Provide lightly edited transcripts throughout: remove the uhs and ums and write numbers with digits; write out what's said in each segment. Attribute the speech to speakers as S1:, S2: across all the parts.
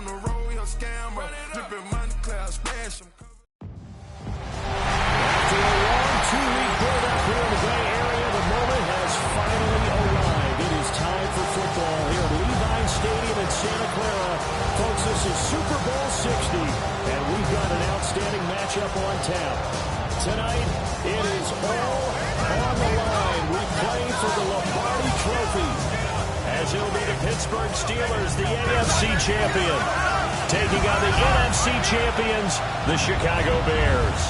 S1: on the road, he'll scam her. Dripping money, clear, splash him.
S2: After a long two-week build-up here in the Bay Area, the moment has finally arrived. It is time for football here at Levi Stadium in Santa Clara. Folks, this is Super Bowl 60, and we've got an outstanding matchup on tap. Tonight, it is all on the line. We play for the Lombardi Trophy, as it'll be the Pittsburgh Steelers, the AFC champion, taking on the NFC champions, the Chicago Bears.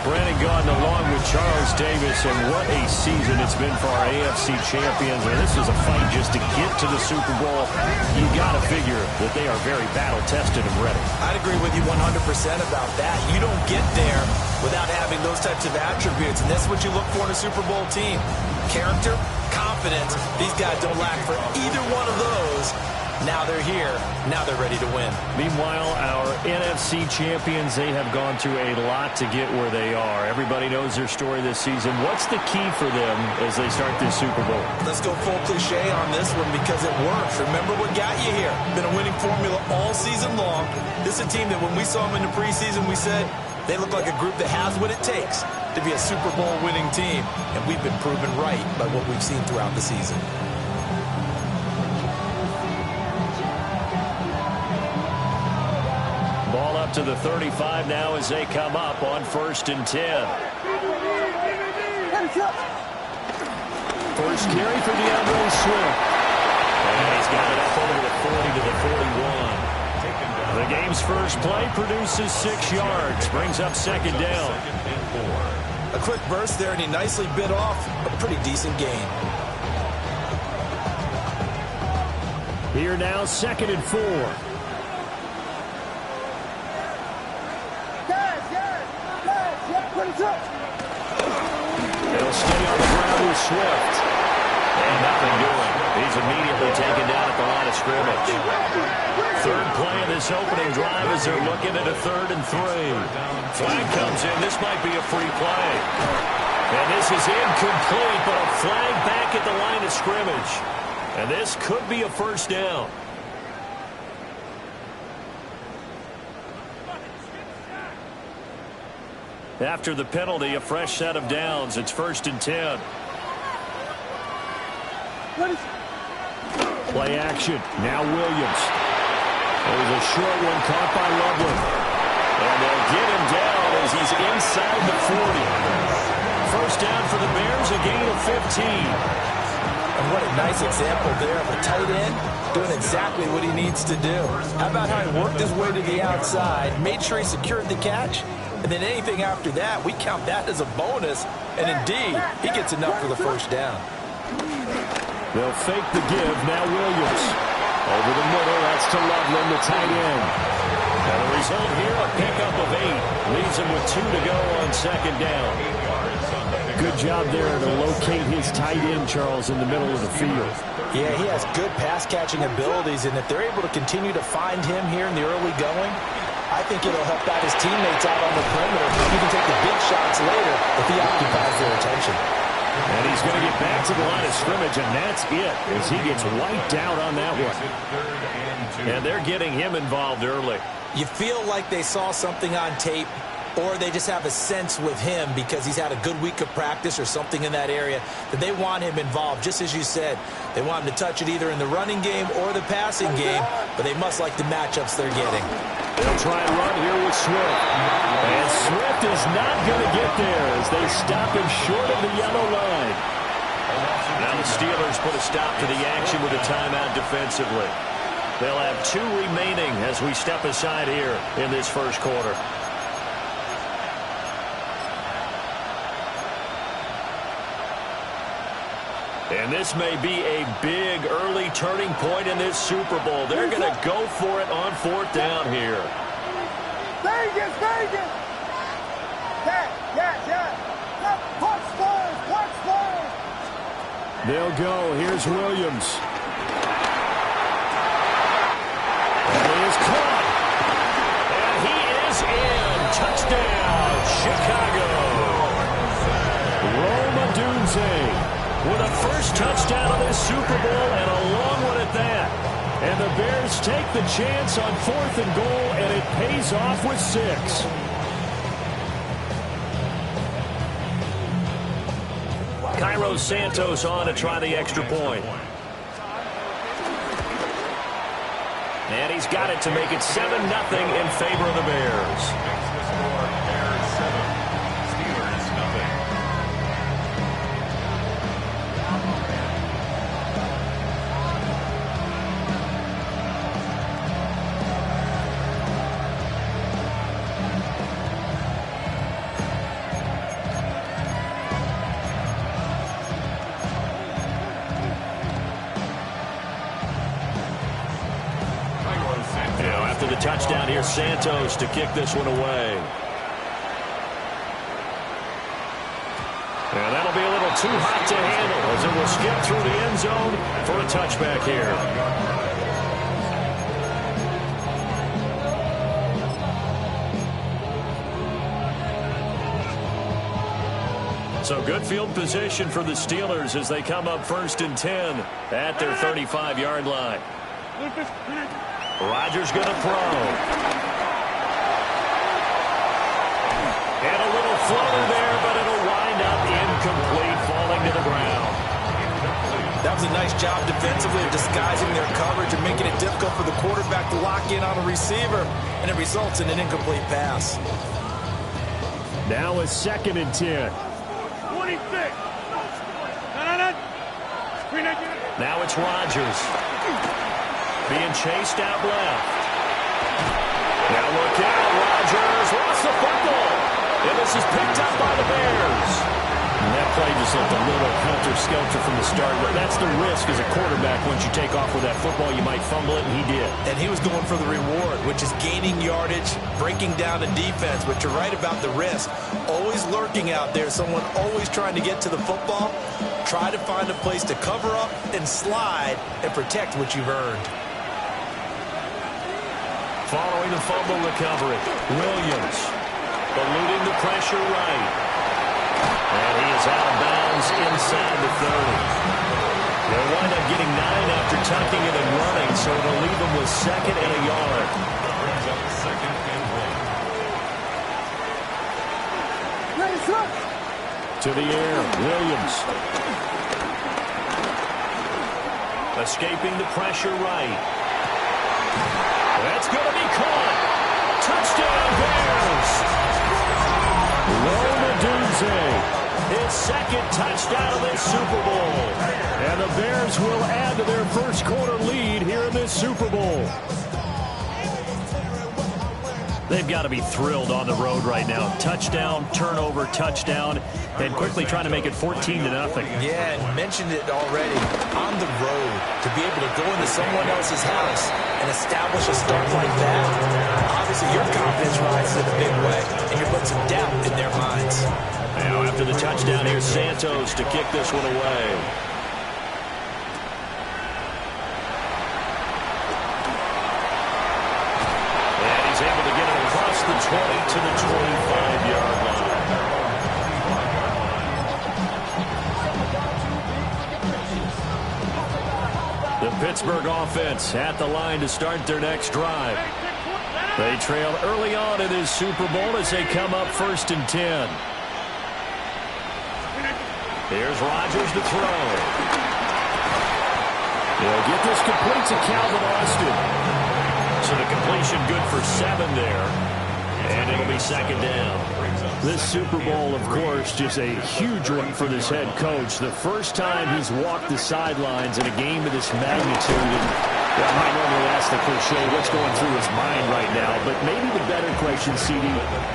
S2: Brandon Gaudin along with Charles Davis, and what a season it's been for our AFC champions. And this is a fight just to get to the Super Bowl. You got to figure that they are very battle-tested and ready.
S3: I'd agree with you 100% about that. You don't get there without having those types of attributes, and that's what you look for in a Super Bowl team. Character, confidence. These guys don't lack for either one of those. Now they're here. Now they're ready to win.
S2: Meanwhile, our NFC champions, they have gone through a lot to get where they are. Everybody knows their story this season. What's the key for them as they start this Super Bowl?
S3: Let's go full cliche on this one because it works. Remember what got you here. Been a winning formula all season long. This is a team that when we saw them in the preseason, we said they look like a group that has what it takes to be a Super Bowl winning team. And we've been proven right by what we've seen throughout the season.
S2: Ball up to the 35 now as they come up on 1st and 10. First carry for DeAndre Swift. And he's got it up over the 40 to the 41. The game's first play produces 6 yards. Brings up 2nd down.
S3: A quick burst there, and he nicely bit off a pretty decent gain.
S2: Here now, 2nd and 4. They'll stay on the ground with Swift. And nothing doing. He's immediately taken down at the line of scrimmage. 3rd play of this opening drive as they're looking at a 3rd and 3. Flag comes in. This might be a free play. And this is incomplete, but a flag back at the line of scrimmage. And this could be a 1st down. After the penalty, a fresh set of downs. It's 1st and 10. Play action. Now Williams. There's a short one caught by Loveland. And they'll get him down as he's inside the 40. 1st down for the Bears, a gain of 15.
S3: And what a nice example there of a tight end doing exactly what he needs to do. How about how he worked his way to the outside, made sure he secured the catch, and then anything after that, we count that as a bonus. And indeed, he gets enough for the 1st down.
S2: They'll fake the give. Now Williams. Over the middle, that's to Loveland, the tight end. And the result here, a pickup of 8. Leaves him with 2 to go on 2nd down. Good job there to locate his tight end, Charles, in the middle of the field.
S3: Yeah, he has good pass-catching abilities, and if they're able to continue to find him here in the early going, I think it'll help out his teammates out on the perimeter. He can take the big shots later if he occupies their attention.
S2: And he's going to get back to the line of scrimmage, and that's it as he gets wiped out on that one. And they're getting him involved early.
S3: You feel like they saw something on tape, or they just have a sense with him because he's had a good week of practice or something in that area that they want him involved. Just as you said, they want him to touch it either in the running game or the passing game, but they must like the matchups they're getting.
S2: They'll try and run here with Swift. And Swift is not going to get there as they stop him short of the yellow line. Now the Steelers put a stop to the action with a timeout defensively. They'll have 2 remaining as we step aside here in this 1st quarter. And this may be a big early turning point in this Super Bowl. They're going to go for it on 4th down here.
S4: Vegas, Vegas! Yeah. Watch first.
S2: They'll go. Here's Williams. And he is caught. And he is in. Touchdown, Chicago. Rome Odunze with a 1st touchdown of this Super Bowl, and a long one at that. And the Bears take the chance on 4th and goal, and it pays off with 6. Cairo Santos on to try the extra point. And he's got it to make it 7-0 in favor of the Bears. The touchdown here, Santos to kick this one away. And that'll be a little too hot to handle as it will skip through the end zone for a touchback here. So good field position for the Steelers as they come up 1st and 10 at their 35-yard line. Rodgers going to throw. And a little floater there, but it'll wind up incomplete, falling to the ground.
S3: That was a nice job defensively of disguising their coverage and making it difficult for the quarterback to lock in on a receiver, and it results in an incomplete pass.
S2: Now a 2nd and 10.
S4: 26.
S2: Now it's Rodgers. Being chased out left. Now look out, Rodgers lost the football. And this is picked up by the Bears. And that play just looked a little helter-skelter from the start. But that's the risk as a quarterback. Once you take off with that football, you might fumble it, and he did.
S3: And he was going for the reward, which is gaining yardage, breaking down a defense. But you're right about the risk. Always lurking out there, someone always trying to get to the football. Try to find a place to cover up and slide and protect what you've earned.
S2: Following the fumble recovery, Williams eluding the pressure right. And he is out of bounds inside the 30. They'll wind up getting 9 after tucking it and running, so it'll leave them with 2nd and a yard. To the air, Williams. Escaping the pressure right. That's going to be caught. Touchdown, Bears. Rome Odunze, his 2nd touchdown of this Super Bowl. And the Bears will add to their first quarter lead here in this Super Bowl. They've got to be thrilled on the road right now. Touchdown, turnover, touchdown, and quickly trying to make it 14-0.
S3: Yeah, and mentioned it already. On the road, to be able to go into someone else's house and establish a start like that, obviously your confidence rises in a big way, and you put some doubt in their minds.
S2: Now after the touchdown, here's Santos to kick this one away. And he's able to get it across the 20 to the 25-yard line. The Pittsburgh offense at the line to start their next drive. They trail early on in this Super Bowl as they come up 1st and 10. Here's Rodgers to throw. They'll get this complete to Calvin Austin. So the completion good for 7 there. And it'll be 2nd down. This Super Bowl, of course, just a huge one for this head coach. The first time he's walked the sidelines in a game of this magnitude. And I might normally ask the cliche, what's going through his mind right now? But maybe the better question, CD,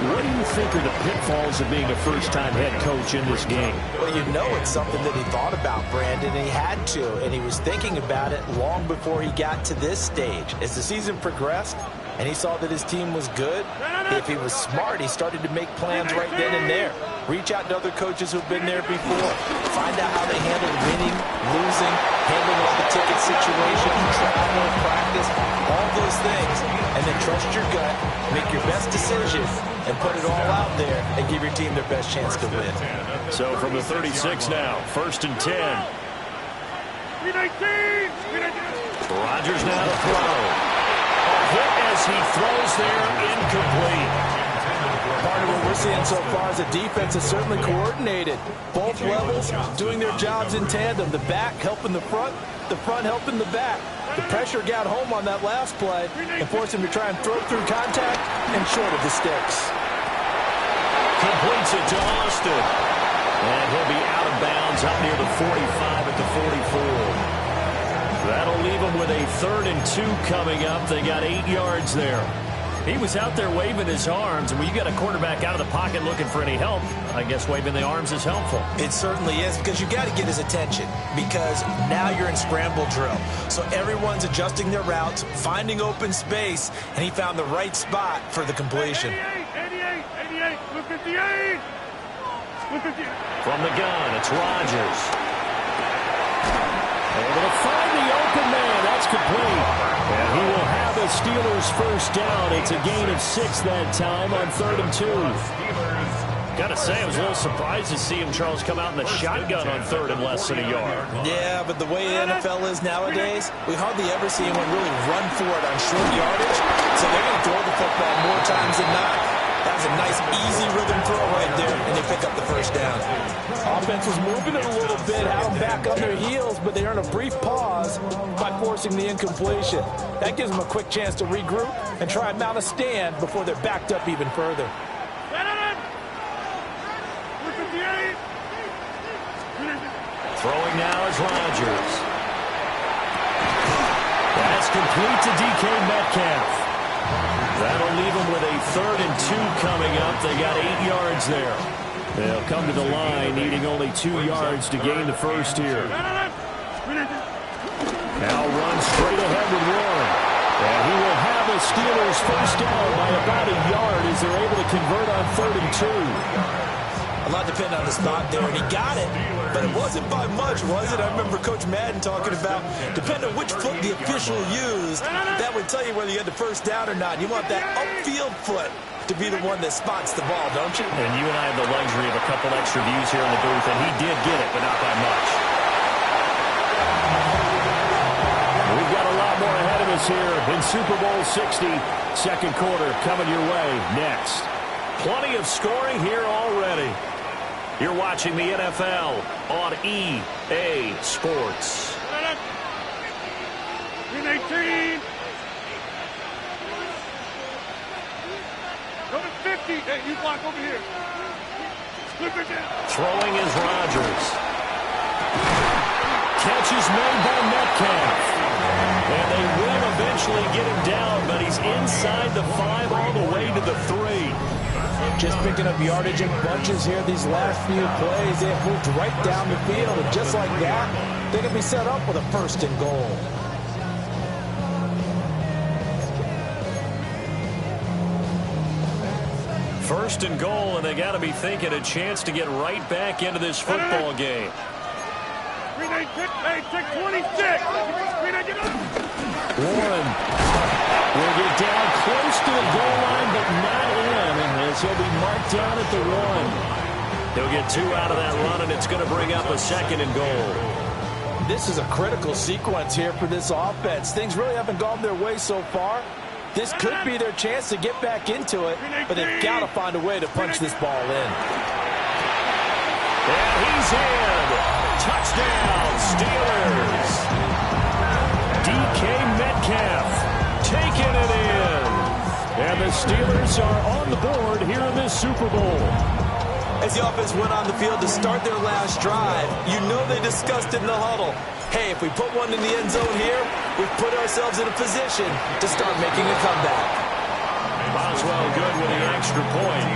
S2: what do you think are the pitfalls of being a first-time head coach in this game?
S3: Well, you know it's something that he thought about, Brandon, and he had to. And he was thinking about it long before he got to this stage. As the season progressed, and he saw that his team was good, if he was smart, he started to make plans right then and there. Reach out to other coaches who've been there before. Find out how they handle winning, losing, handling all the ticket situations, travel, practice, all those things. And then trust your gut, make your best decision, and put it all out there and give your team their best chance to win.
S2: So from the 36 now, 1st and 10. Rodgers now to throw. A hit as he throws there, incomplete.
S3: Part of what we're seeing so far is the defense is certainly coordinated. Both levels doing their jobs in tandem. The back helping the front helping the back. The pressure got home on that last play and forced him to try and throw through contact and short of the sticks.
S2: Completes it to Austin. And he'll be out of bounds up near the 45 at the 44. That'll leave him with a 3rd and 2 coming up. They got 8 yards there. He was out there waving his arms, and when you got a quarterback out of the pocket looking for any help, I guess waving the arms is helpful.
S3: It certainly is, because you got to get his attention, because now you're in scramble drill. So everyone's adjusting their routes, finding open space, and he found the right spot for the completion.
S4: 88, 58.
S2: From the gun, it's Rodgers. Able to find the open man. That's complete. And he will have the Steelers first down. It's a gain of 6 that time on 3rd and 2. Got to say, I was a little surprised to see him, Charles, come out in the shotgun on 3rd and less than a yard.
S3: Yeah, but the way the NFL is nowadays, we hardly ever see anyone really run for it on short yardage. So they're going to throw the football more times than not. That was a nice, easy rhythm throw right there, and they pick up the first down. Offense was moving it a little bit, had them back on their heels, but they earned a brief pause by forcing the incompletion. That gives them a quick chance to regroup and try and mount a stand before they're backed up even further.
S2: Throwing now is Rodgers. That's complete to DK Metcalf. That'll leave them with a 3rd and 2 coming up. They got 8 yards there. They'll come to the line, needing only 2 yards to gain the first here. Now runs straight ahead with Warren. And he will have the Steelers first down by about a yard as they're able to convert on 3rd and 2.
S3: A lot depended on the spot there, and he got it, but it wasn't by much, was it? I remember Coach Madden talking about, depending on which foot the official used, that would tell you whether you had the first down or not. You want that upfield foot to be the one that spots the ball, don't you?
S2: And you and I have the luxury of a couple extra views here in the booth, and he did get it, but not by much. We've got a lot more ahead of us here in Super Bowl 60. Second quarter coming your way next. Plenty of scoring here already. You're watching the NFL on EA Sports.
S4: 18. Go to 50. Hey, you block over here. Flip it down.
S2: Throwing is Rodgers. Catch is made by Metcalf. And they will eventually get him down, but he's inside the 5 all the way to the 3.
S3: Just picking up yardage in bunches here these last few plays. They have moved right down the field, and just like that, they can be set up with a 1st and goal.
S2: First and goal, and they got to be thinking a chance to get right back into this football game.
S4: Hey, take 26.
S2: Warren will get down close to the goal line, but not in, as he'll be marked down at the 1. He'll get 2 out of that run, and it's going to bring up a 2nd and goal.
S3: This is a critical sequence here for this offense. Things really haven't gone their way so far. This could be their chance to get back into it, but they've got to find a way to punch this ball in.
S2: And he's in. Touchdown, Steelers. DK Metcalf taking it in. And the Steelers are on the board here in this Super Bowl.
S3: As the offense went on the field to start their last drive, you know they discussed in the huddle, hey, if we put one in the end zone here, we've put ourselves in a position to start making a comeback.
S2: Boswell good with the extra point,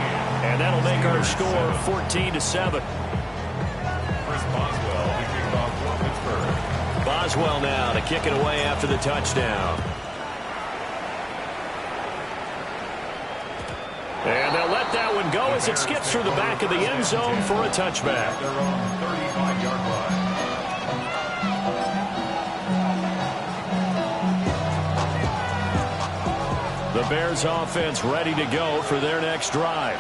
S2: and that'll make our score 14-7. Boswell now to kick it away after the touchdown. And they'll let that one go as it skips through the back of the end zone for a touchback. The Bears offense ready to go for their next drive.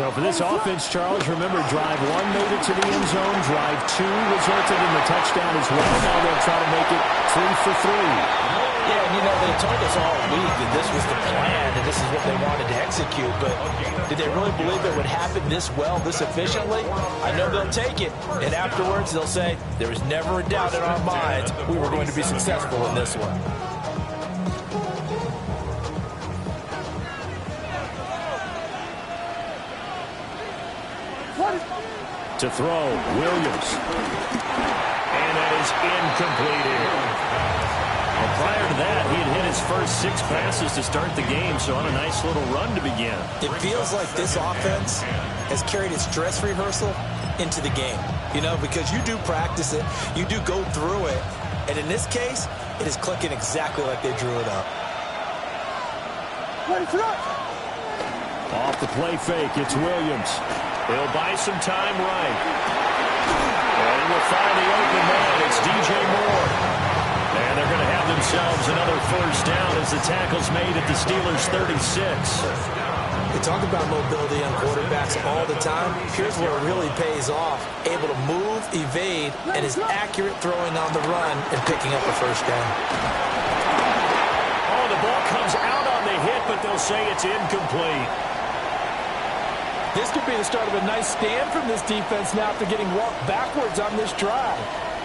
S2: So for this offense, Charles, remember drive 1 made it to the end zone. Drive 2 resulted in the touchdown as well. Now they'll try to make it 3 for 3.
S3: Yeah, and they told us all week that this was the plan and this is what they wanted to execute. But did they really believe it would happen this well, this efficiently? I know they'll take it. And afterwards, they'll say, there was never a doubt in our minds we were going to be successful in this one.
S2: To throw, Williams. And that is incomplete here. Well, prior to that, he had hit his first 6 passes to start the game, so on a nice little run to begin.
S3: It feels like this offense has carried its dress rehearsal into the game. Because you do practice it, you do go through it, and in this case, it is clicking exactly like they drew it up.
S2: Off the play fake, it's Williams. He'll buy some time right. And he will find the open man. It's DJ Moore. And they're going to have themselves another first down as the tackle's made at the Steelers' 36.
S3: We talk about mobility on quarterbacks all the time. Here's where it really pays off. Able to move, evade, and is accurate throwing on the run and picking up a first down.
S2: Oh, the ball comes out on the hit, but they'll say it's incomplete.
S5: This could be the start of a nice stand from this defense now after getting walked backwards on this drive.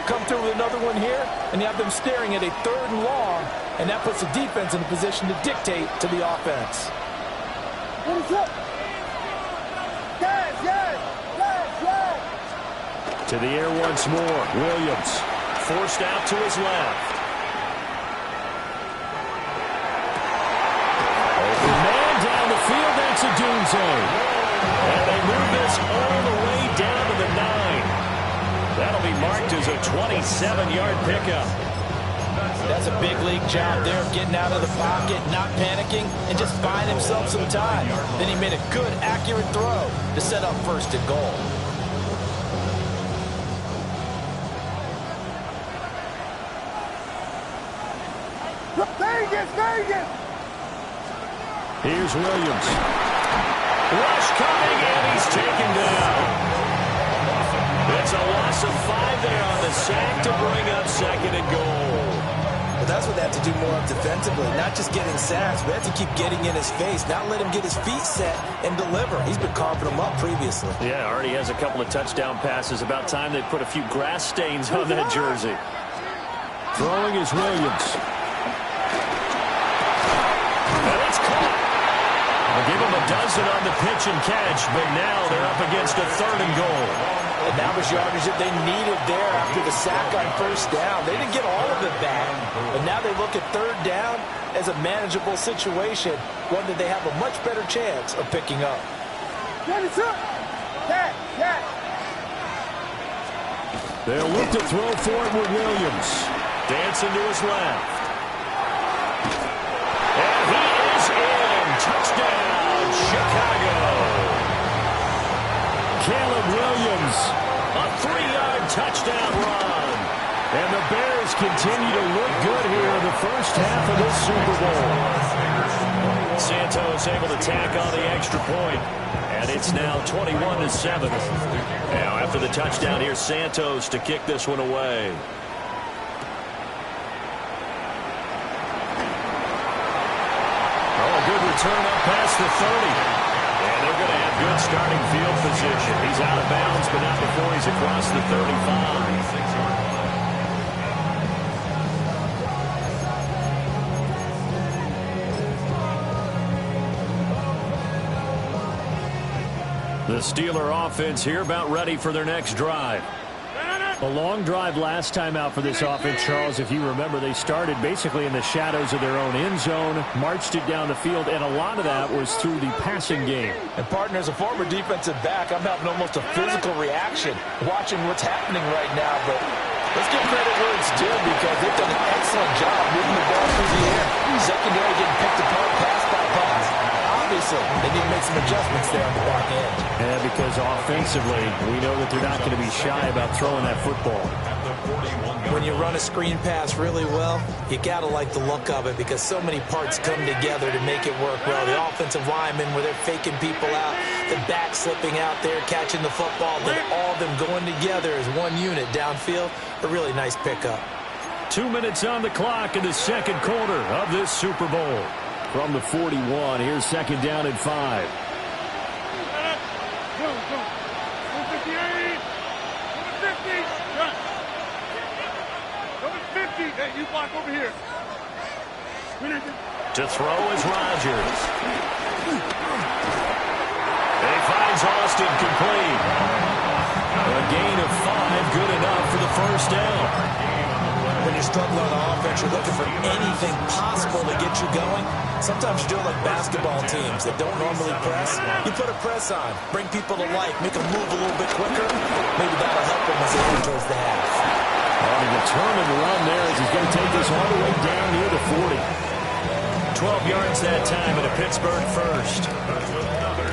S5: Come through with another one here, and you have them staring at a 3rd and long, and that puts the defense in a position to dictate to the offense.
S2: To the air once more. Williams forced out to his left. Open man down the field. That's a Dunze. And they move this all the way down to the 9. That'll be marked as a 27-yard pickup.
S3: That's a big league job there of getting out of the pocket, not panicking, and just buying himself some time. Then he made a good, accurate throw to set up 1st and goal.
S4: Vegas!
S2: Here's Williams. Rush coming, and he's taken down. It's a loss of 5 there on the sack to bring up 2nd and goal.
S3: But that's what they have to do more of defensively, not just getting sacks, but they have to keep getting in his face, not let him get his feet set and deliver. He's been carving them up previously.
S2: Yeah, already has a couple of touchdown passes. About time they put a few grass stains on that jersey. Throwing is Williams. And it's caught. They'll give him a dozen on the pitch and catch, but now they're up against a 3rd and goal.
S3: And that was yardage that they needed there after the sack on 1st down. They didn't get all of it back, but now they look at 3rd down as a manageable situation, one that they have a much better chance of picking up.
S2: They'll look to throw for it with Williams. Dancing to his left. And he is in. Touchdown, Chicago. Caleb Williams, a 3-yard touchdown run. And the Bears continue to look good here in the first half of this Super Bowl. Santos able to tack on the extra point. And it's now 21-7. Now after the touchdown, here's Santos to kick this one away. Oh, a good return up past the 30. And they're going to have good starting field position. He's out of bounds, but not before he's across the 35. The Steeler offense here about ready for their next drive. A long drive last time out for this offense, Charles. If you remember, they started basically in the shadows of their own end zone, marched it down the field, and a lot of that was through the passing game.
S5: And, partner, as a former defensive back, I'm having almost a physical reaction watching what's happening right now. But let's give credit where it's due because they've done an excellent job moving the ball through the air. Secondary getting picked apart pass by pass. Obviously, they need to make some adjustments there on the back end.
S2: Yeah, because offensively, we know that they're not going to be shy about throwing that football.
S3: When you run a screen pass really well, you got to like the look of it because so many parts come together to make it work well. The offensive linemen, where they're faking people out, the back slipping out there, catching the football, then all of them going together as one unit downfield. A really nice pickup.
S2: 2 minutes on the clock in the second quarter of this Super Bowl. From the 41, here's second down and 5.
S4: Go. 158. 150. Run. Number 50. Hey, you block over here.
S2: To throw is Rodgers. He finds Austin complete. A gain of 5, good enough for the first down.
S3: When you're struggling on offense, you're looking for anything possible to get you going. Sometimes you do it like basketball teams that don't normally press. You put a press on, bring people to life, make them move a little bit quicker. Maybe that'll help them as they get towards the half.
S2: On a determined run there as he's going to take this all the way down near the 40. 12 yards that time and a Pittsburgh first.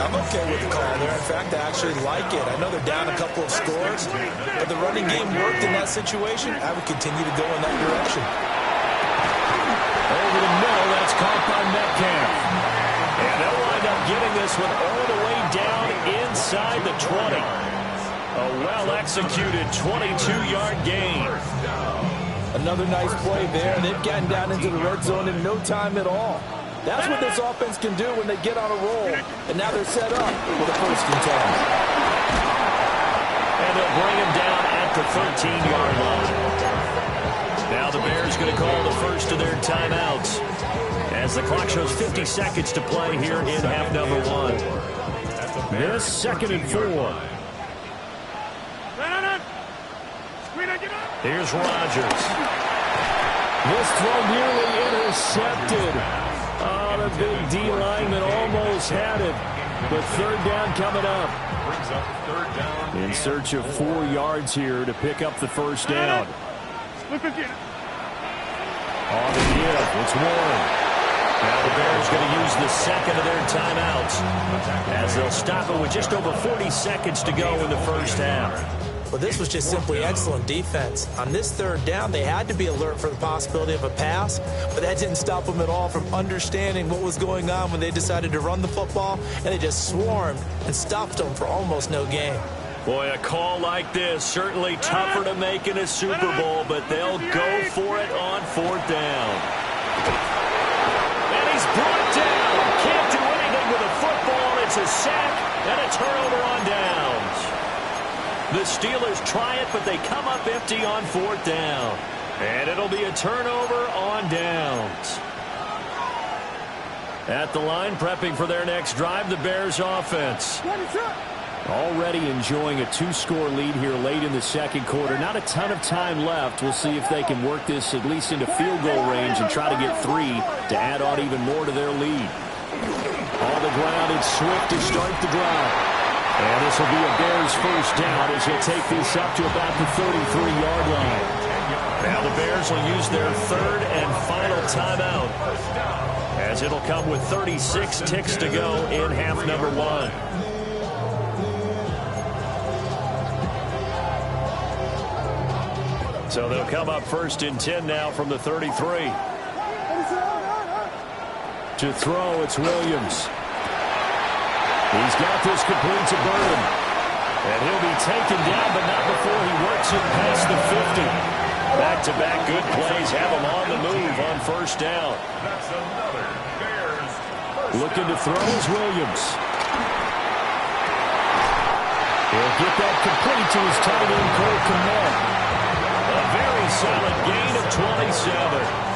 S3: I'm okay with the call there. In fact, I actually like it. I know they're down a couple of scores, but the running game worked in that situation. I would continue to go in that direction.
S2: Over the middle, that's caught by Metcalf. And they'll wind up getting this one all the way down inside the 20. A well-executed 22-yard gain.
S3: Another nice play there. They've gotten down into the red zone in no time at all. That's what this offense can do when they get on a roll. And now they're set up with a first and 10.
S2: And they'll bring him down at the 13-yard line. Now the Bears going to call the first of their timeouts as the clock shows 50 seconds to play here in half number 1. This second and 4. Here's Rodgers. This throw nearly intercepted. Oh, the big D lineman almost had it. But third down coming up. In search of 4 yards here to pick up the first down. On the give, it's Warren. Now the Bears going to use the second of their timeouts as they'll stop it with just over 40 seconds to go in the first half.
S3: Well, this was just simply excellent defense. On this third down, they had to be alert for the possibility of a pass, but that didn't stop them at all from understanding what was going on when they decided to run the football, and they just swarmed and stopped them for almost no gain.
S2: Boy, a call like this, certainly tougher to make in a Super Bowl, but they'll go for it on fourth down. And he's brought down. Can't do anything with a football. It's a sack and a turnover on downs. The Steelers try it, but they come up empty on fourth down. And it'll be a turnover on downs. At the line, prepping for their next drive, the Bears offense. Already enjoying a 2-score lead here late in the second quarter. Not a ton of time left. We'll see if they can work this at least into field goal range and try to get 3 to add on even more to their lead. On the ground, it's Swift to start the drive. And this will be a Bears first down as he'll take this up to about the 33-yard line. Now the Bears will use their third and final timeout as it'll come with 36 ticks to go in half number 1. So they'll come up first and 10 now from the 33. To throw, it's Williams. He's got this complete to Burden. And he'll be taken down, but not before he works it past the 50. Back-to-back good plays have him on the move on first down. Looking to throw is Williams. He'll get that complete to his tight end, Cole Kmet. A very solid gain of 27.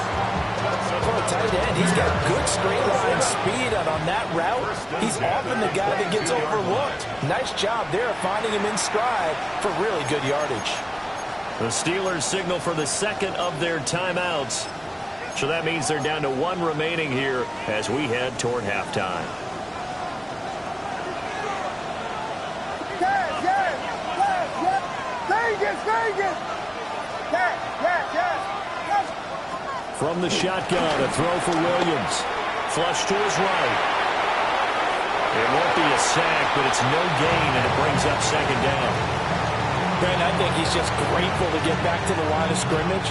S3: For a tight end, he's got good straight line speed, and on that route, he's often the guy that gets overlooked. Nice job there finding him in stride for really good yardage.
S2: The Steelers signal for the second of their timeouts. So that means they're down to 1 remaining here as we head toward halftime. From the shotgun, a throw for Williams. Flush to his right. It won't be a sack, but it's no gain, and it brings up second down.
S3: Brandon, I think he's just grateful to get back to the line of scrimmage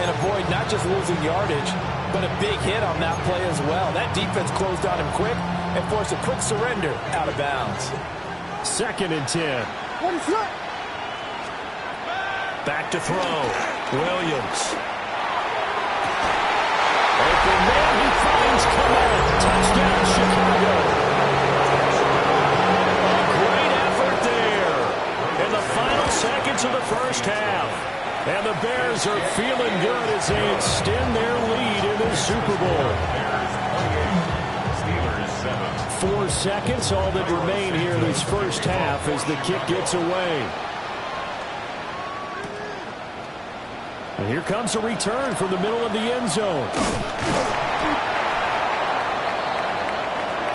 S3: and avoid not just losing yardage, but a big hit on that play as well. That defense closed on him quick and forced a quick surrender out of bounds.
S2: 2nd and 10. Back to throw. Williams. Open man, he finds Kmet. Touchdown, Chicago. A great effort there in the final seconds of the first half. And the Bears are feeling good as they extend their lead in the Super Bowl. 4 seconds, all that remain here in this first half as the kick gets away. And here comes a return from the middle of the end zone.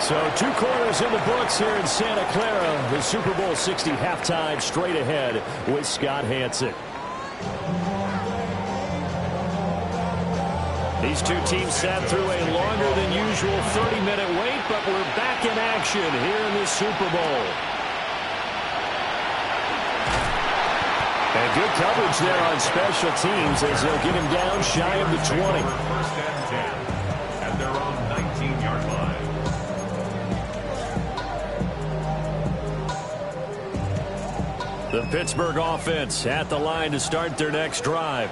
S2: So 2 quarters in the books here in Santa Clara. The Super Bowl 60 halftime straight ahead with Scott Hanson. These 2 teams sat through a longer than usual 30-minute wait, but we're back in action here in the Super Bowl. And good coverage there on special teams as they'll get him down shy of the 20.
S6: 1st and 10 at their own 19-yard line.
S2: The Pittsburgh offense at the line to start their next drive.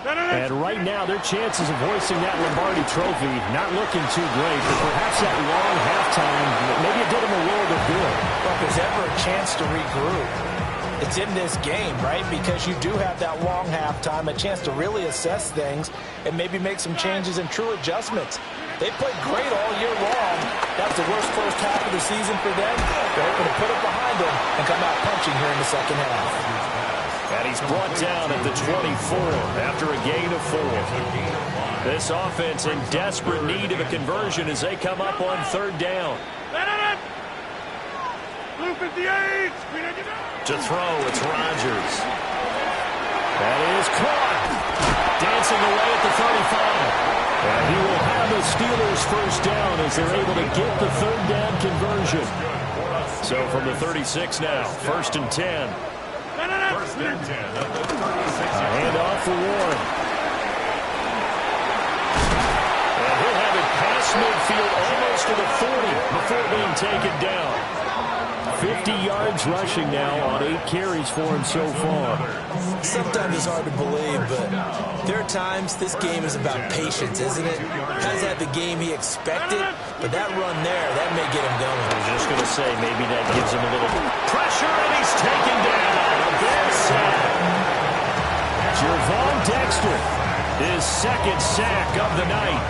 S2: And right now, their chances of hoisting that Lombardi trophy not looking too great, but perhaps that long halftime, maybe it did them a world of good.
S3: Well, if there's ever a chance to regroup, it's in this game, right? Because you do have that long halftime, a chance to really assess things and maybe make some changes and true adjustments. They played great all year long. That was the worst first half of the season for them. They're hoping to put it behind them and come out punching here in the second half.
S2: And he's brought down at the 24 after a gain of 4. This offense in desperate need of a conversion as they come up on 3rd down.
S4: Blue 58.
S2: To throw, it's Rodgers. That is caught. Dancing away at the 35. And he will have the Steelers first down as they're able to get the 3rd down conversion. So from the 36 now, 1st and 10.
S6: 1st and 10 at the 36-yard
S2: hand off for Warren. And he'll have it past midfield almost to the 40 before being taken down. 50 yards rushing now on 8 carries for him so far.
S3: Sometimes it's hard to believe, but there are times this game is about patience, isn't it? Hasn't had the game he expected, but that run there, that may get him going.
S2: I was just going to say, maybe that gives him a little pressure, and he's taken down. A big sack. Gervon Dexter, his 2nd sack of the night.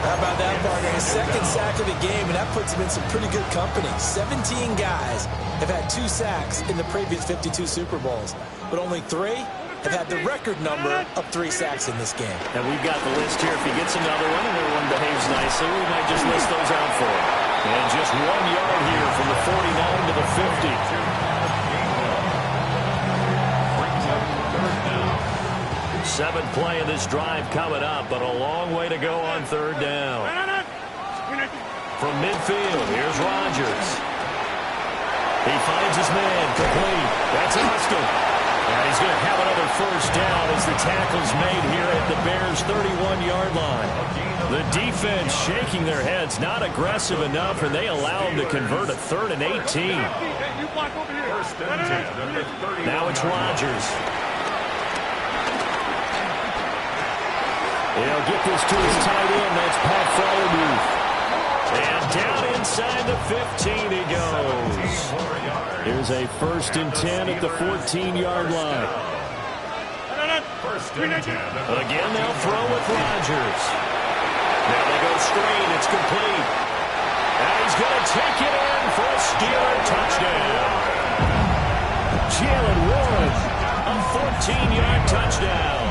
S3: How about that, partner? His 2nd sack of the game, and that puts him in some pretty good company. 17 guys have had 2 sacks in the previous 52 Super Bowls, but only 3 have had the record number of 3 sacks in this game.
S2: And we've got the list here. If he gets another one and everyone behaves nicely, we might just list those out for him. And just 1 yard here from the 49 to the 50. 7th play of this drive coming up, but a long way to go on 3rd down. From midfield, here's Rodgers. He finds his man, complete. That's Austin. And he's going to have another first down as the tackle's made here at the Bears' 31-yard line. The defense shaking their heads, not aggressive enough, and they allow him to convert a 3rd and 18. Now it's Rodgers. He'll get this to his tight end. That's Pat Freiermuth. And down inside the 15 he goes. Here's a 1st and 10 at the 14-yard line. Again, they'll throw with Rodgers. Now they go screen. It's complete. And he's going to take it in for a Steeler touchdown. Jaylen Warren, a 14-yard touchdown.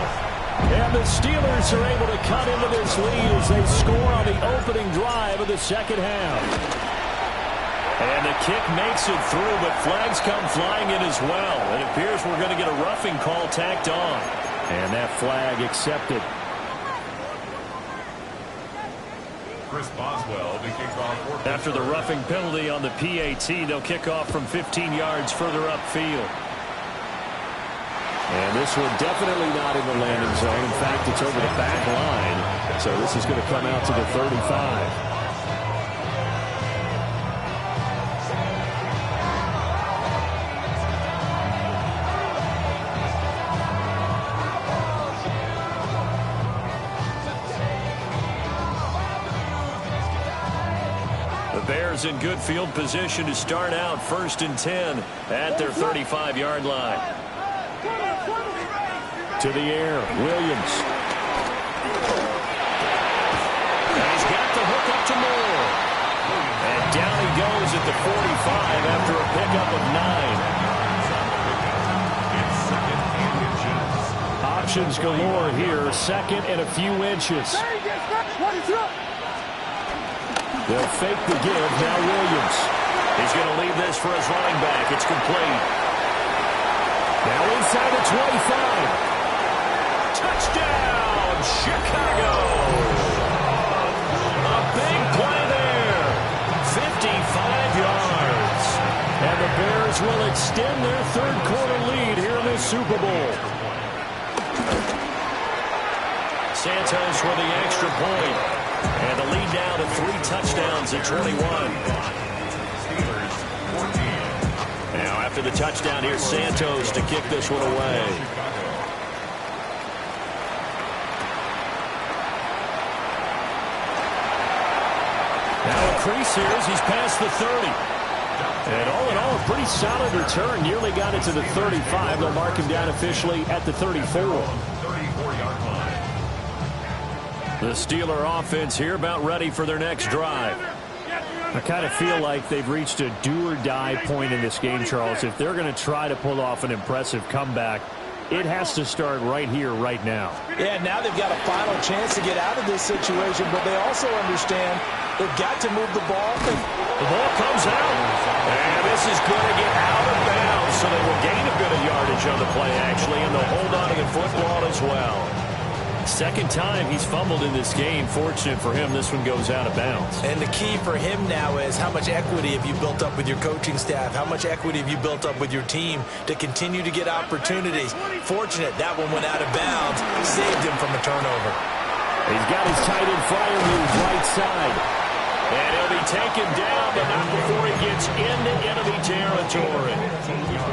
S2: And the Steelers are able to cut into this lead as they score on the opening drive of the second half. And the kick makes it through, but flags come flying in as well. It appears we're going to get a roughing call tacked on. And that flag accepted.
S6: Chris Boswell to kick off.
S2: After the roughing penalty on the PAT, they'll kick off from 15 yards further upfield. And this one definitely not in the landing zone. In fact, it's over the back line. So this is going to come out to the 35. Bears in good field position to start out 1st and 10 at their 35-yard line. To the air, Williams. And he's got the hook up to Moore. And down he goes at the 45 after a pickup of 9. Options galore here, 2nd and a few inches. They'll fake the give. Now Williams. He's going to leave this for his running back. It's complete. Now inside the 25. Touchdown, Chicago. A big play there. 55 yards. And the Bears will extend their third-quarter lead here in the Super Bowl. Santos with the extra point. And the lead down to 3 touchdowns at 21. Now after the touchdown, here's Santos to kick this one away. Now a crease here as he's past the 30. And all in all, a pretty solid return. Nearly got it to the 35. They'll mark him down officially at the 34. The Steeler offense here about ready for their next drive. I kind of feel like they've reached a do-or-die point in this game, Charles. If they're going to try to pull off an impressive comeback, it has to start right here, right now.
S3: Yeah, now they've got a final chance to get out of this situation, but they also understand they've got to move the ball.
S2: The ball comes out, and this is going to get out of bounds, so they will gain a bit of yardage on the play, actually, and they'll hold on to the football as well. Second time he's fumbled in this game. Fortunate for him, this one goes out of bounds.
S3: And the key for him now is how much equity have you built up with your coaching staff? How much equity have you built up with your team to continue to get opportunities? Fortunate that one went out of bounds, saved him from a turnover.
S2: He's got his tight end flyer move right side. And he'll be taken down, but not before he gets into enemy territory.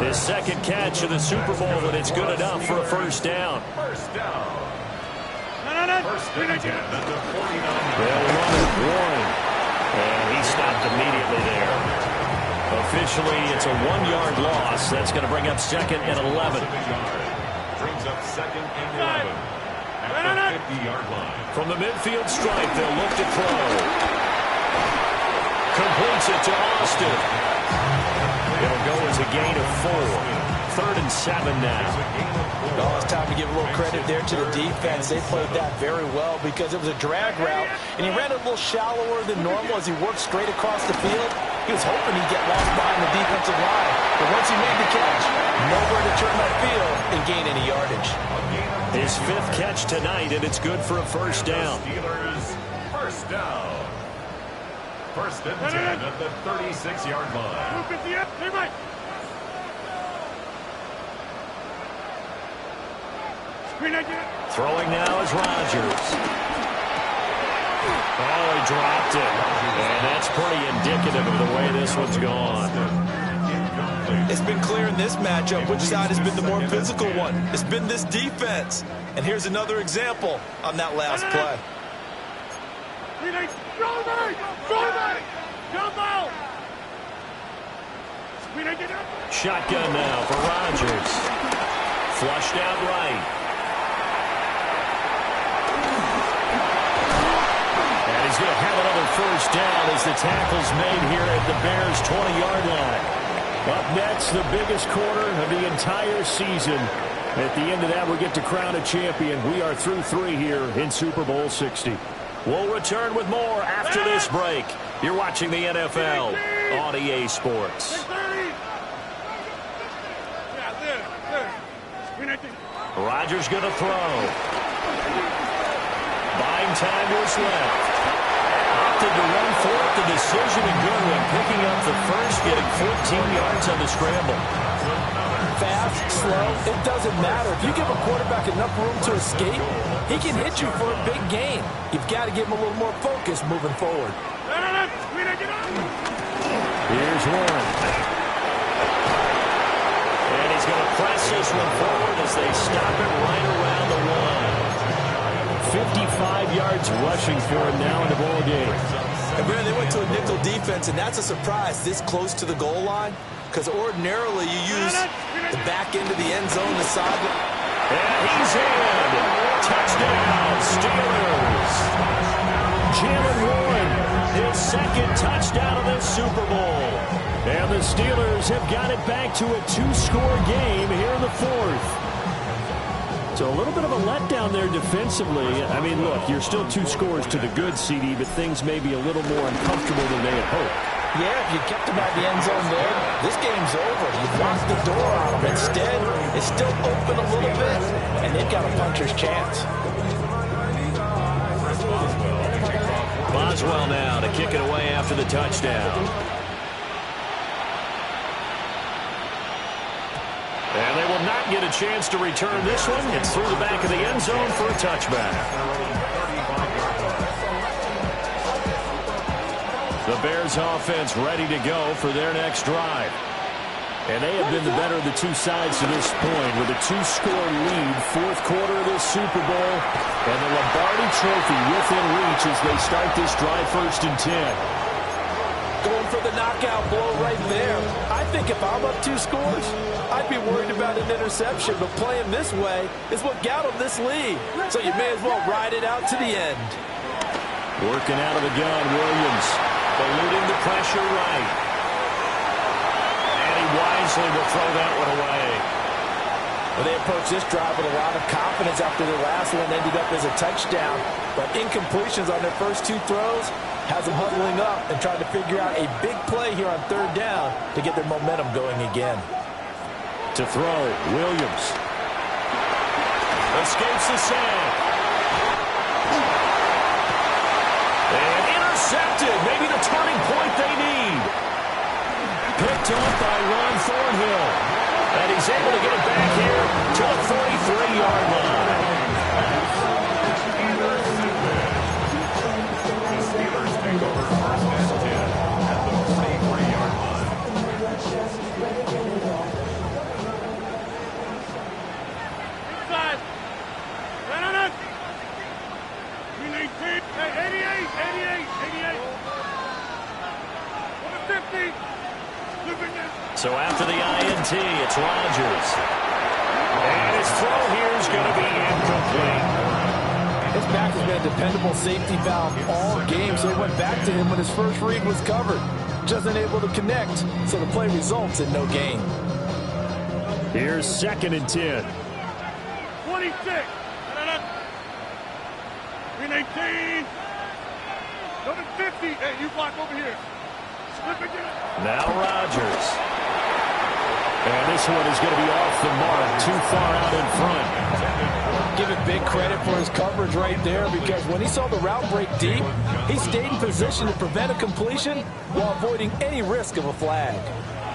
S2: His second catch of the Super Bowl, and it's good enough for a first down.
S6: First and 10 at the 49.
S2: They'll run it one. And he stopped immediately there. Officially, it's a 1-yard loss. That's going to bring up 2nd and 11.
S6: Brings up 2nd and 11 at the 50-yard line.
S2: From the midfield stripe, they'll look to throw. Completes it to Austin. It'll go as a gain of 4. 3rd and 7 now.
S3: Oh, it's time to give a little credit there to the defense. They played that very well because it was a drag route, and he ran a little shallower than normal as he worked straight across the field. He was hoping he'd get lost behind the defensive line, but once he made the catch, nowhere to turn that field and gain any yardage.
S2: His 5th catch tonight, and it's good for a first down.
S6: Steelers first down. First and 10 at the 36-yard line.
S2: Throwing now is Rodgers. Oh, he dropped it. And that's pretty indicative of the way this one's gone.
S3: It's been clear in this matchup which side has been the more physical one. It's been this defense. And here's another example on that last play.
S2: Shotgun now for Rodgers. Flushed out right. And he's going to have another first down as the tackle's made here at the Bears' 20-yard line. Up next, the biggest quarter of the entire season. At the end of that, we get to crown a champion. We are through 3 here in Super Bowl 60. We'll return with more after this break. You're watching the NFL on EA Sports. Rodgers going to throw. Buying time to his left. Opted to run for it. The decision, a good one. Picking up the first, getting 14 yards on the scramble.
S3: fast, slow, it doesn't matter. If you give a quarterback enough room to escape, he can hit you for a big gain. You've got to give him a little more focus moving forward.
S2: Here's Warren. And he's going to press this one forward as they stop it right around the 1. 55 yards rushing for him now in the ball game.
S3: And Brad, they went to a nickel defense, and that's a surprise this close to the goal line, because ordinarily you use the back end of the end zone, the sideline.
S2: And he's in. Touchdown, Steelers. Jaylen Warren, his second touchdown of this Super Bowl. And the Steelers have got it back to a 2-score game here in the 4th. So a little bit of a letdown there defensively. I mean, look, you're still 2 scores to the good, CD, but things may be a little more uncomfortable than they had hoped.
S3: Yeah, if you kept him out the end zone there, this game's over. You've locked the door on him. Instead, it's still open a little bit, and they've got a puncher's chance.
S2: Boswell now to kick it away after the touchdown. And they will not get a chance to return this one. It's through the back of the end zone for a touchback. The Bears offense ready to go for their next drive. And they have been the better of the two sides to this point with a 2-score lead, 4th quarter of this Super Bowl, and the Lombardi Trophy within reach as they start this drive 1st and 10.
S3: Going for the knockout blow right there. I think if I'm up 2 scores, I'd be worried about an interception, but playing this way is what got them this lead. So you may as well ride it out to the end.
S2: Working out of the gun, Williams, eluding the pressure right. And he wisely will throw that one away.
S3: Well, they approached this drive with a lot of confidence after the last one ended up as a touchdown. But incompletions on their first 2 throws has them huddling up and trying to figure out a big play here on 3rd down to get their momentum going again.
S2: To throw, Williams. Escapes the sack. And intercepted. Maybe the turning point they need. Picked up by Ron Thornhill. And he's able to get it back here to the 43-yard line. So after the INT, it's Rodgers. And his throw here is going to be incomplete.
S3: His back has been a dependable safety valve all game, so he went back to him when his first read was covered. Just unable to connect, so the play results in no gain.
S2: Here's 2nd and 10.
S4: 26. 18. Go to 50. Hey, you block over here.
S2: Now Rodgers. And this one is going to be off the mark, too far out in front.
S3: Give him big credit for his coverage right there, because when he saw the route break deep, he stayed in position to prevent a completion while avoiding any risk of a flag.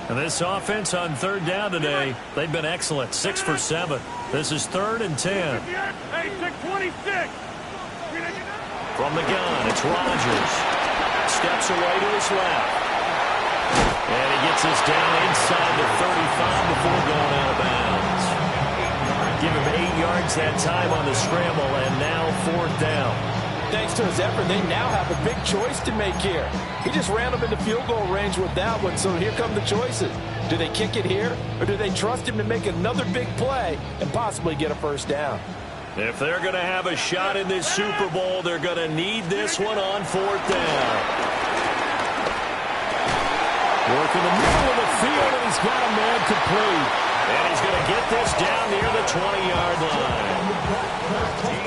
S2: And this offense on 3rd down today, they've been excellent, 6 for 7. This is 3rd and 10.
S4: Hey, 26.
S2: From the gun, it's Rodgers. Steps away to his left. And he gets us down inside the 35 before going out of bounds. Give him 8 yards that time on the scramble, and now 4th down.
S3: Thanks to his effort, they now have a big choice to make here. He just ran them into field goal range with that one, so here come the choices. Do they kick it here, or do they trust him to make another big play and possibly get a 1st down?
S2: If they're going to have a shot in this Super Bowl, they're going to need this one on 4th down. Work in the middle of the field, and he's got a man complete. And he's going to get this down near the 20-yard line.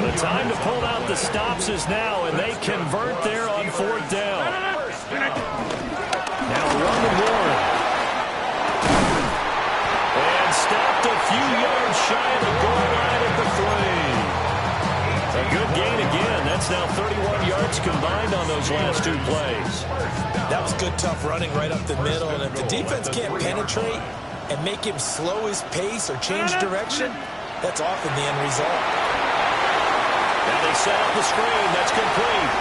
S2: The time to pull out the stops is now, and they convert there on 4th down. Now run to Warren. And stopped a few yards shy of the goal line at the 3. A good gain again. That's now 31 yards combined on those last 2 plays.
S3: That was good, tough running right up the middle. And if the defense can't penetrate, and make him slow his pace or change direction, that's often the end result.
S2: Now they set up the screen. That's complete.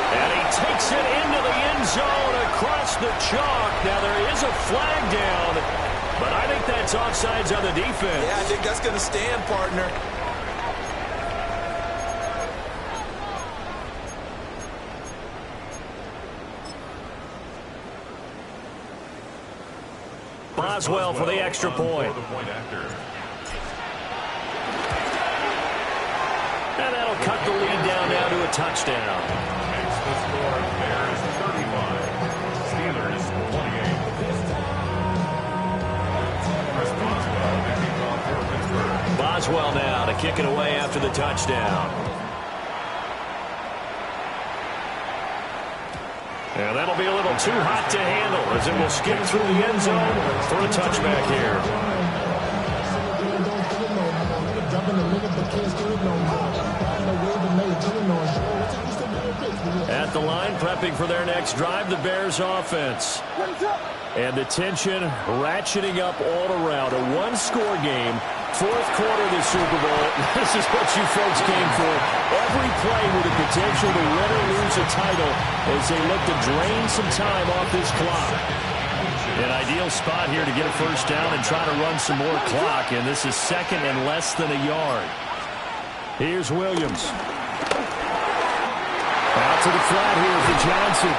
S2: And he takes it into the end zone across the chalk. Now there is a flag down, but I think that's offsides on the defense.
S3: Yeah, I think that's going to stand, partner.
S2: Boswell for the extra point. And that'll cut the lead down now to a touchdown.
S6: Makes the score Bears 35, Steelers 28. Chris Boswell kicking off for Pittsburgh.
S2: Boswell now to kick it away after the touchdown. And that'll be a little too hot to handle as it will skip through the end zone for a touchback here. At the line, prepping for their next drive, the Bears offense. And the tension ratcheting up all around. A one-score game, fourth quarter of the Super Bowl. This is what you folks came for. Every play with the potential to win or lose a title as they look to drain some time off this clock. An ideal spot here to get a first down and try to run some more clock. And this is second and less than a yard. Here's Williams. Out to the flat here for Johnson.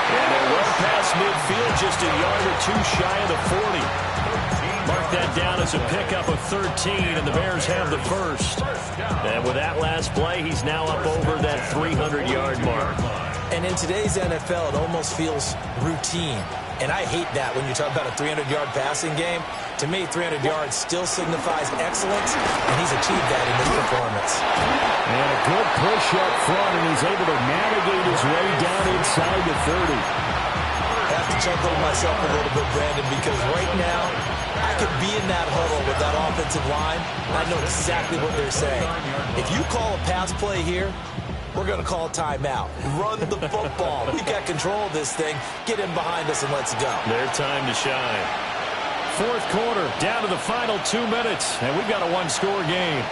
S2: And they run past midfield, just a yard or two shy of the 40. Mark that down as a pickup of 13, and the Bears have the first. And with that last play, he's now up over that 300-yard mark.
S3: And in today's NFL, it almost feels routine. And I hate that when you talk about a 300-yard passing game. To me, 300 yards still signifies excellence, and he's achieved that in this performance.
S2: And a good push up front, and he's able to navigate his way down inside the 30.
S3: I have to chuckle to myself a little bit, Brandon, because right now, I could be in that huddle with that offensive line, and I know exactly what they're saying. If you call a pass play here, we're going to call timeout. Run the football. We've got control of this thing. Get in behind us and let's go.
S2: Their time to shine. Fourth quarter, down to the final 2 minutes, and we've got a one-score game.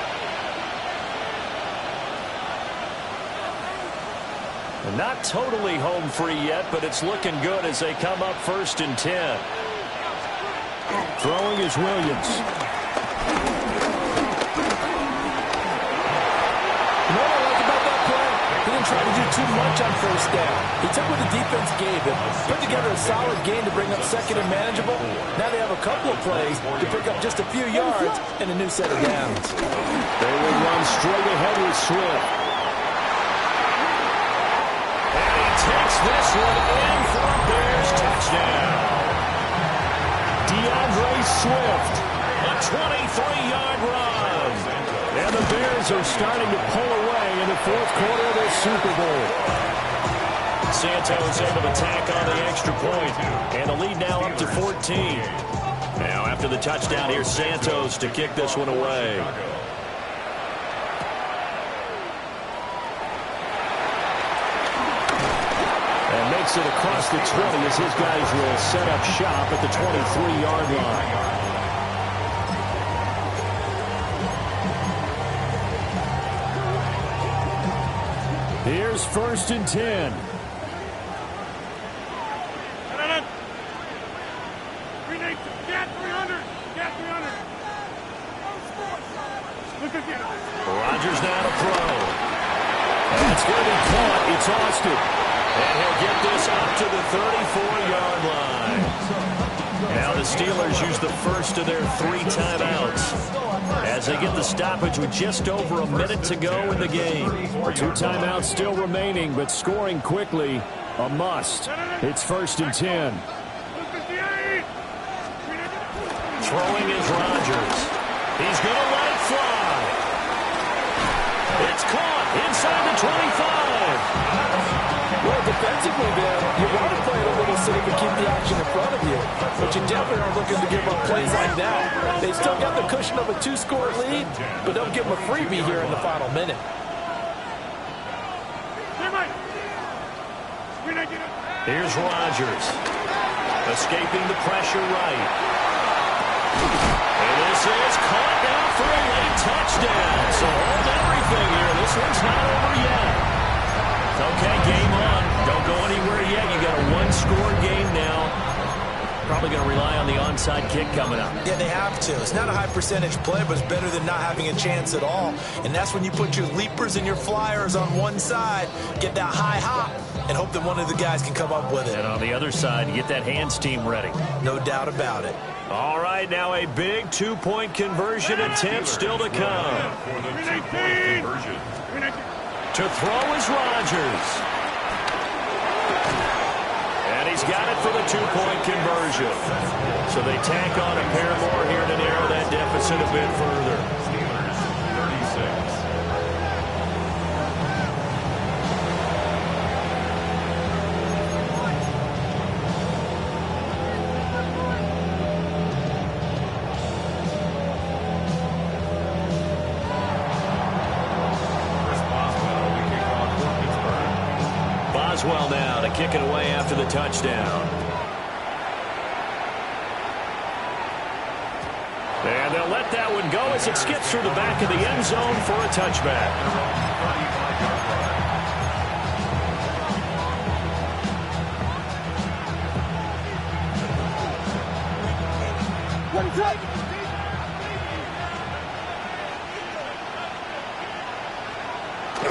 S2: And not totally home free yet, but it's looking good as they come up 1st and 10. Throwing is Williams.
S7: Try to do too much on first down. He took what the defense gave him, put together a solid game to bring up second and manageable. Now they have a couple of plays to pick up just a few yards and a new set of downs.
S2: They will run straight ahead with Swift. And he takes this one in for a Bears touchdown. DeAndre Swift, a 23-yard run. And the Bears are starting to pull away in the fourth quarter of this Super Bowl. Santos able to tack on the extra point, and the lead now up to 14. Now after the touchdown, here's Santos to kick this one away. And makes it across the 20 as his guys will set up shop at the 23-yard line. Here's 1st and 10. Rodgers now to throw. And it's going to be caught. It's Austin. And he'll get this up to the 34-yard line. Now the Steelers use the first of their 3 timeouts as they get the stoppage with just over a minute to go in the game. 2 timeouts still remaining, but scoring quickly, a must. It's 1st and 10. Throwing is Rodgers. He's going to let it fly. It's caught inside the 25.
S7: Well, defensively there, you want to play it a little safe and keep the action in front of you, but you definitely aren't looking to give up plays like that. They still got the cushion of a 2-score lead, but don't give them a freebie here in the final minute.
S2: Here's Rodgers, escaping the pressure right. And this is caught down for a late touchdown. So hold everything here. This one's not over yet. Okay, game on. Don't go anywhere yet. You got a one-score game now. Probably going to rely on the onside kick coming up.
S3: Yeah, they have to. It's not a high percentage play, but it's better than not having a chance at all. And that's when you put your leapers and your flyers on one side, get that high hop, and hope that one of the guys can come up with it.
S2: And on the other side, you get that hands team ready.
S3: No doubt about it.
S2: All right, now a big two-point conversion attempt still to come.
S6: For the two-point conversion.
S2: To throw is Rodgers. And he's got it for the two-point conversion. So they tack on a pair more here to narrow that deficit a bit further.
S6: Steelers 36.
S2: Boswell now to kick it away after the touchdown. And they'll let that one go as it skips through the back of the end zone for a touchback.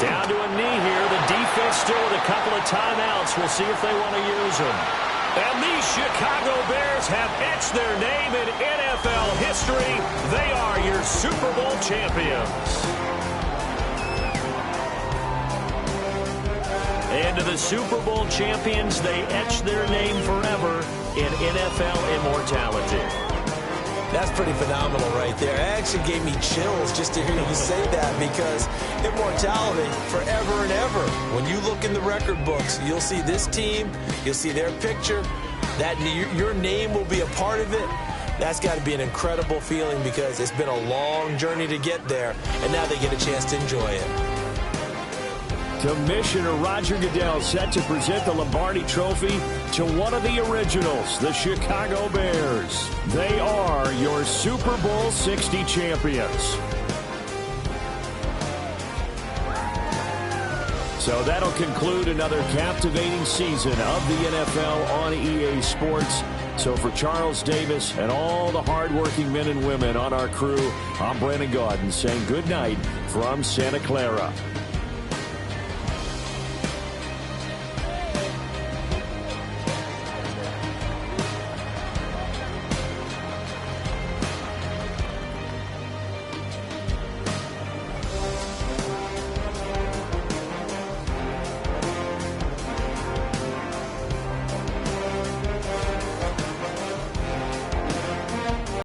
S2: Down to a knee here. The defense still with a couple of timeouts. We'll see if they want to use them. And the Chicago Bears have etched their name in NFL history. They are your Super Bowl champions. And to the Super Bowl champions, they etch their name forever in NFL immortality.
S3: That's pretty phenomenal right there. It actually gave me chills just to hear you say that, because immortality forever and ever. When you look in the record books, you'll see this team, you'll see their picture, that your name will be a part of it. That's got to be an incredible feeling, because it's been a long journey to get there, and now they get a chance to enjoy it.
S2: Commissioner Roger Goodell set to present the Lombardi Trophy to one of the originals, the Chicago Bears. They are your Super Bowl 60 champions. So that'll conclude another captivating season of the NFL on EA Sports. So for Charles Davis and all the hardworking men and women on our crew, I'm Brandon Gaudin saying good night from Santa Clara.